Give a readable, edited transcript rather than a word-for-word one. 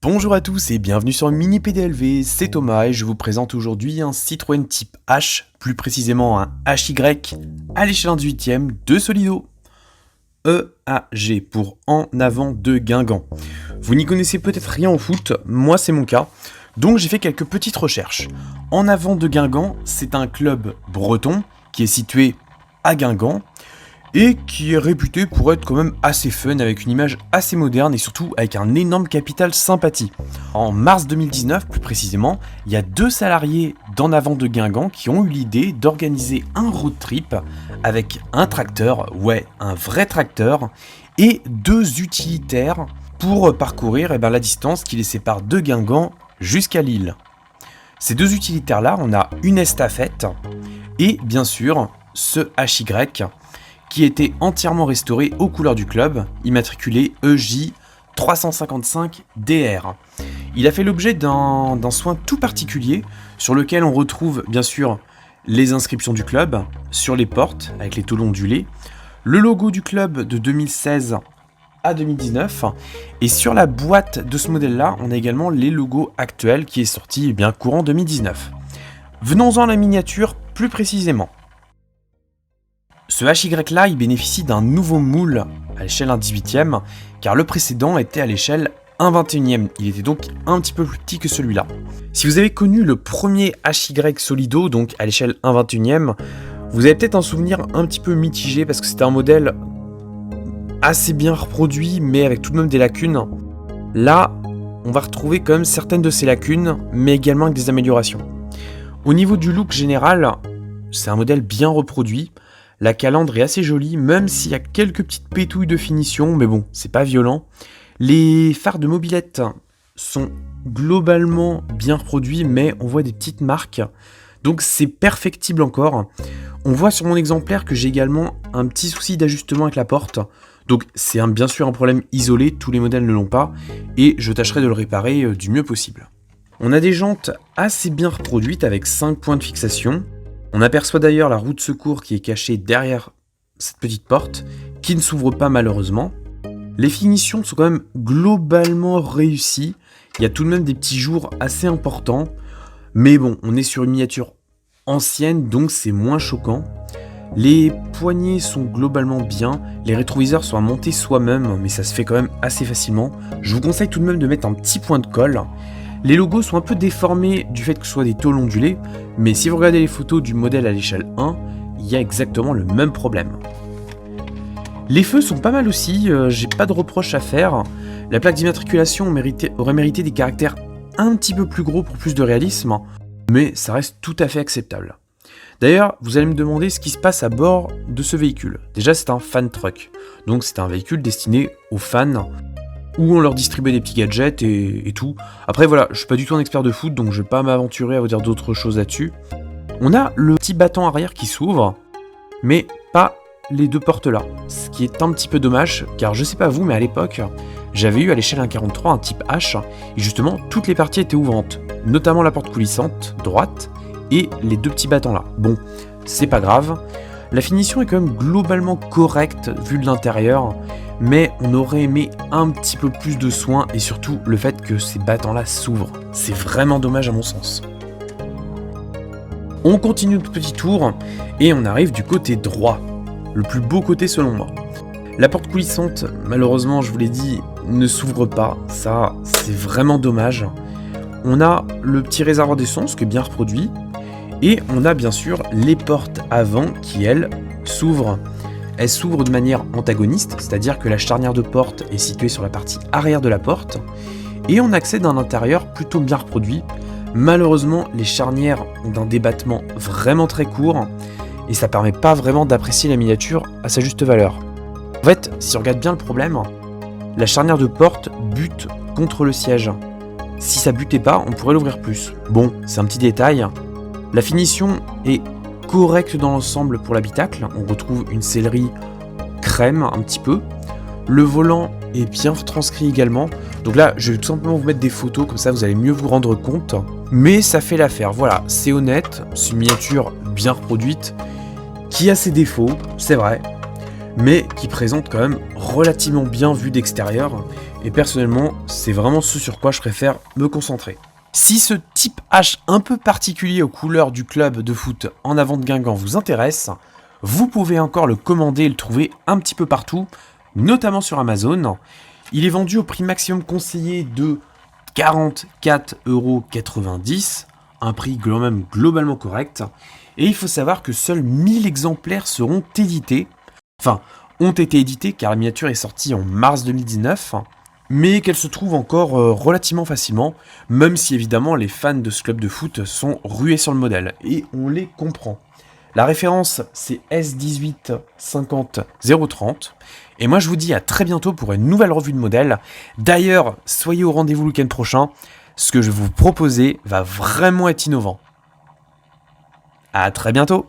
Bonjour à tous et bienvenue sur Mini PDLV, c'est Thomas et je vous présente aujourd'hui un Citroën Type H, plus précisément un HY à l'échelle 18ème de Solido. EAG pour En Avant de Guingamp. Vous n'y connaissez peut-être rien au foot, moi c'est mon cas, donc j'ai fait quelques petites recherches. En Avant de Guingamp, c'est un club breton qui est situé à Guingamp, et qui est réputé pour être quand même assez fun, avec une image assez moderne et surtout avec un énorme capital sympathie. En mars 2019, plus précisément, il y a 2 salariés d'En Avant de Guingamp qui ont eu l'idée d'organiser un road trip avec un tracteur, ouais, un vrai tracteur, et 2 utilitaires pour parcourir la distance qui les sépare de Guingamp jusqu'à Lille. Ces 2 utilitaires-là, on a une estafette et bien sûr ce HY qui était entièrement restauré aux couleurs du club, immatriculé EJ355DR. Il a fait l'objet d'un soin tout particulier, sur lequel on retrouve bien sûr les inscriptions du club, sur les portes, avec les tôles ondulées, le logo du club de 2016 à 2019, et sur la boîte de ce modèle-là, on a également les logos actuels, qui est sorti courant 2019. Venons-en à la miniature plus précisément. Ce HY là, il bénéficie d'un nouveau moule à l'échelle 1/18ème, car le précédent était à l'échelle 1/21ème. Il était donc un petit peu plus petit que celui-là. Si vous avez connu le premier HY Solido, donc à l'échelle 1/21ème, vous avez peut-être un souvenir un petit peu mitigé, parce que c'était un modèle assez bien reproduit, mais avec tout de même des lacunes. Là, on va retrouver quand même certaines de ces lacunes, mais également avec des améliorations. Au niveau du look général, c'est un modèle bien reproduit. La calandre est assez jolie, même s'il y a quelques petites pétouilles de finition, mais bon, c'est pas violent. Les phares de mobilette sont globalement bien reproduits, mais on voit des petites marques, donc c'est perfectible encore. On voit sur mon exemplaire que j'ai également un petit souci d'ajustement avec la porte, donc c'est bien sûr un problème isolé, tous les modèles ne l'ont pas, et je tâcherai de le réparer du mieux possible. On a des jantes assez bien reproduites avec 5 points de fixation. On aperçoit d'ailleurs la roue de secours qui est cachée derrière cette petite porte, qui ne s'ouvre pas malheureusement. Les finitions sont quand même globalement réussies, il y a tout de même des petits jours assez importants, mais bon, on est sur une miniature ancienne, donc c'est moins choquant. Les poignées sont globalement bien, les rétroviseurs sont à monter soi-même, mais ça se fait quand même assez facilement. Je vous conseille tout de même de mettre un petit point de colle. Les logos sont un peu déformés du fait que ce soit des tôles ondulées, mais si vous regardez les photos du modèle à l'échelle 1, il y a exactement le même problème. Les feux sont pas mal aussi, j'ai pas de reproches à faire. La plaque d'immatriculation aurait mérité des caractères un petit peu plus gros pour plus de réalisme, mais ça reste tout à fait acceptable. D'ailleurs, vous allez me demander ce qui se passe à bord de ce véhicule. Déjà, c'est un fan truck, donc c'est un véhicule destiné aux fans, où on leur distribue des petits gadgets et tout. Après voilà, je suis pas du tout un expert de foot, donc je vais pas m'aventurer à vous dire d'autres choses là-dessus. On a le petit battant arrière qui s'ouvre, mais pas les 2 portes là, ce qui est un petit peu dommage, car je sais pas vous, mais à l'époque, j'avais eu à l'échelle 1.43 un type H, et justement, toutes les parties étaient ouvrantes, notamment la porte coulissante, droite, et les 2 petits battants là. Bon, c'est pas grave. La finition est quand même globalement correcte, vu de l'intérieur, mais on aurait aimé un petit peu plus de soin et surtout le fait que ces battants-là s'ouvrent. C'est vraiment dommage à mon sens. On continue notre petit tour et on arrive du côté droit, le plus beau côté selon moi. La porte coulissante, malheureusement, je vous l'ai dit, ne s'ouvre pas. Ça, c'est vraiment dommage. On a le petit réservoir d'essence qui est bien reproduit et on a bien sûr les portes avant qui, elles, s'ouvrent. Elle s'ouvre de manière antagoniste, c'est-à-dire que la charnière de porte est située sur la partie arrière de la porte, et on accède à un intérieur plutôt bien reproduit. Malheureusement, les charnières ont un débattement vraiment très court, et ça permet pas vraiment d'apprécier la miniature à sa juste valeur. En fait, si on regarde bien le problème, la charnière de porte bute contre le siège. Si ça butait pas, on pourrait l'ouvrir plus. Bon, c'est un petit détail. La finition est correct dans l'ensemble pour l'habitacle, on retrouve une sellerie crème un petit peu, le volant est bien retranscrit également, donc là je vais tout simplement vous mettre des photos, comme ça vous allez mieux vous rendre compte, mais ça fait l'affaire, voilà, c'est honnête, c'est une miniature bien reproduite, qui a ses défauts, c'est vrai, mais qui présente quand même relativement bien vue d'extérieur, et personnellement, c'est vraiment ce sur quoi je préfère me concentrer. Si ce type H un peu particulier aux couleurs du club de foot en avant de Guingamp vous intéresse, vous pouvez encore le commander et le trouver un petit peu partout, notamment sur Amazon. Il est vendu au prix maximum conseillé de 44,90 €, un prix quand même globalement correct. Et il faut savoir que seuls 1000 exemplaires seront édités, enfin, ont été édités car la miniature est sortie en mars 2019, mais qu'elle se trouve encore relativement facilement, même si évidemment les fans de ce club de foot sont rués sur le modèle, et on les comprend. La référence, c'est S1850030, et moi je vous dis à très bientôt pour une nouvelle revue de modèle. D'ailleurs, soyez au rendez-vous le week-end prochain, ce que je vais vous proposer va vraiment être innovant. À très bientôt.